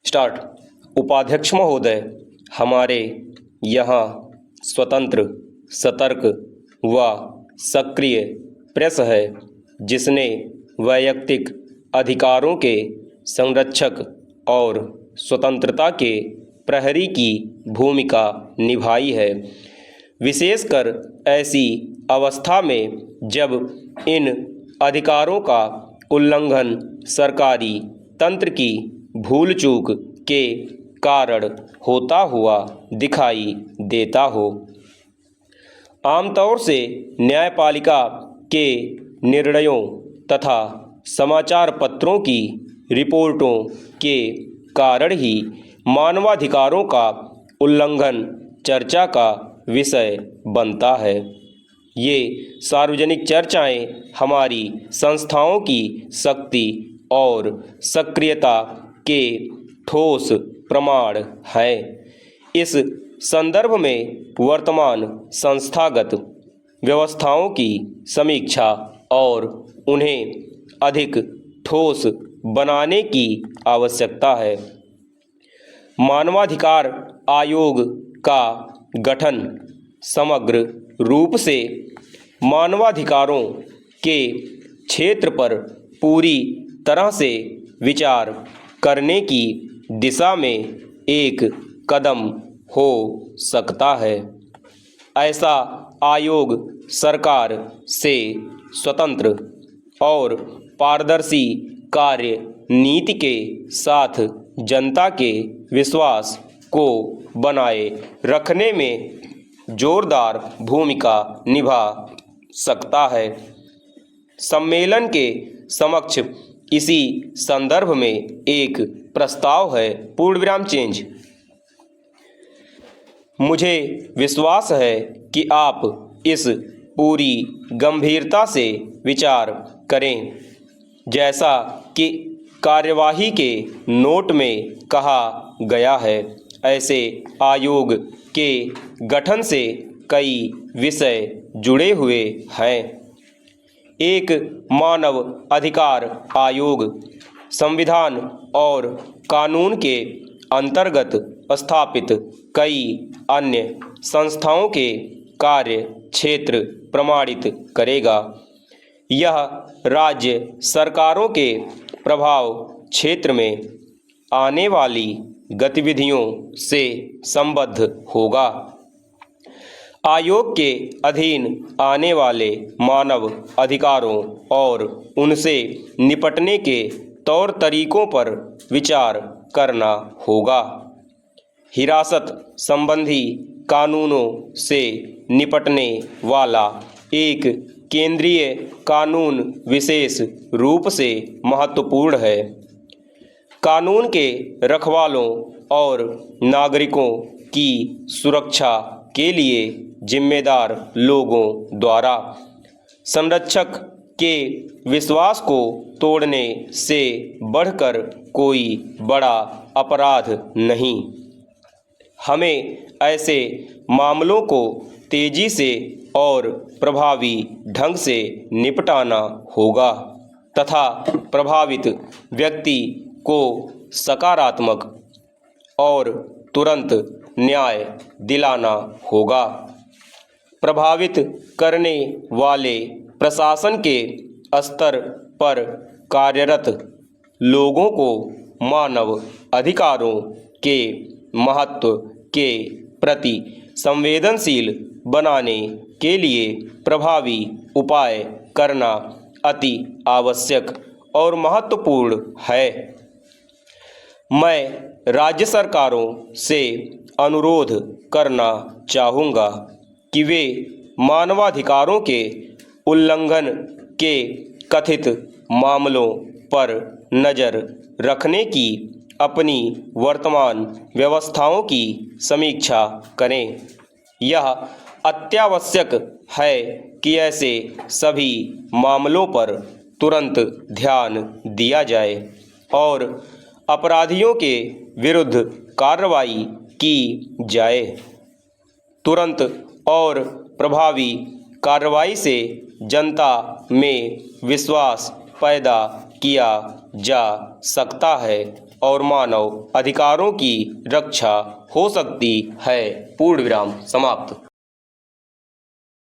Start. उपाध्यक्ष महोदय, हमारे यहाँ स्वतंत्र, सतर्क व सक्रिय प्रेस है, जिसने वैयक्तिक अधिकारों के संरक्षक और स्वतंत्रता के प्रहरी की भूमिका निभाई है। विशेषकर ऐसी अवस्था में जब इन अधिकारों का उल्लंघन सरकारी तंत्र की भूल चूक के कारण होता हुआ दिखाई देता हो। आमतौर से न्यायपालिका के निर्णयों तथा समाचार पत्रों की रिपोर्टों के कारण ही मानवाधिकारों का उल्लंघन चर्चा का विषय बनता है। ये सार्वजनिक चर्चाएं हमारी संस्थाओं की शक्ति और सक्रियता के ठोस प्रमाण हैं। इस संदर्भ में वर्तमान संस्थागत व्यवस्थाओं की समीक्षा और उन्हें अधिक ठोस बनाने की आवश्यकता है। मानवाधिकार आयोग का गठन समग्र रूप से मानवाधिकारों के क्षेत्र पर पूरी तरह से विचार करने की दिशा में एक कदम हो सकता है। ऐसा आयोग सरकार से स्वतंत्र और पारदर्शी कार्य नीति के साथ जनता के विश्वास को बनाए रखने में जोरदार भूमिका निभा सकता है। सम्मेलन के समक्ष इसी संदर्भ में एक प्रस्ताव है। पूर्ण विराम चेंज। मुझे विश्वास है कि आप इस पूरी गंभीरता से विचार करें। जैसा कि कार्यवाही के नोट में कहा गया है, ऐसे आयोग के गठन से कई विषय जुड़े हुए हैं। एक मानव अधिकार आयोग संविधान और कानून के अंतर्गत स्थापित कई अन्य संस्थाओं के कार्य क्षेत्र प्रमाणित करेगा। यह राज्य सरकारों के प्रभाव क्षेत्र में आने वाली गतिविधियों से संबद्ध होगा। आयोग के अधीन आने वाले मानव अधिकारों और उनसे निपटने के तौर तरीकों पर विचार करना होगा। हिरासत संबंधी कानूनों से निपटने वाला एक केंद्रीय कानून विशेष रूप से महत्वपूर्ण है। कानून के रखवालों और नागरिकों की सुरक्षा के लिए जिम्मेदार लोगों द्वारा संरक्षक के विश्वास को तोड़ने से बढ़कर कोई बड़ा अपराध नहीं। हमें ऐसे मामलों को तेजी से और प्रभावी ढंग से निपटाना होगा तथा प्रभावित व्यक्ति को सकारात्मक और तुरंत न्याय दिलाना होगा। प्रभावित करने वाले प्रशासन के स्तर पर कार्यरत लोगों को मानव अधिकारों के महत्व के प्रति संवेदनशील बनाने के लिए प्रभावी उपाय करना अति आवश्यक और महत्वपूर्ण है। मैं राज्य सरकारों से अनुरोध करना चाहूँगा कि वे मानवाधिकारों के उल्लंघन के कथित मामलों पर नज़र रखने की अपनी वर्तमान व्यवस्थाओं की समीक्षा करें। यह अत्यावश्यक है कि ऐसे सभी मामलों पर तुरंत ध्यान दिया जाए और अपराधियों के विरुद्ध कार्रवाई की जाए। तुरंत और प्रभावी कार्रवाई से जनता में विश्वास पैदा किया जा सकता है और मानव अधिकारों की रक्षा हो सकती है। पूर्ण विराम समाप्त।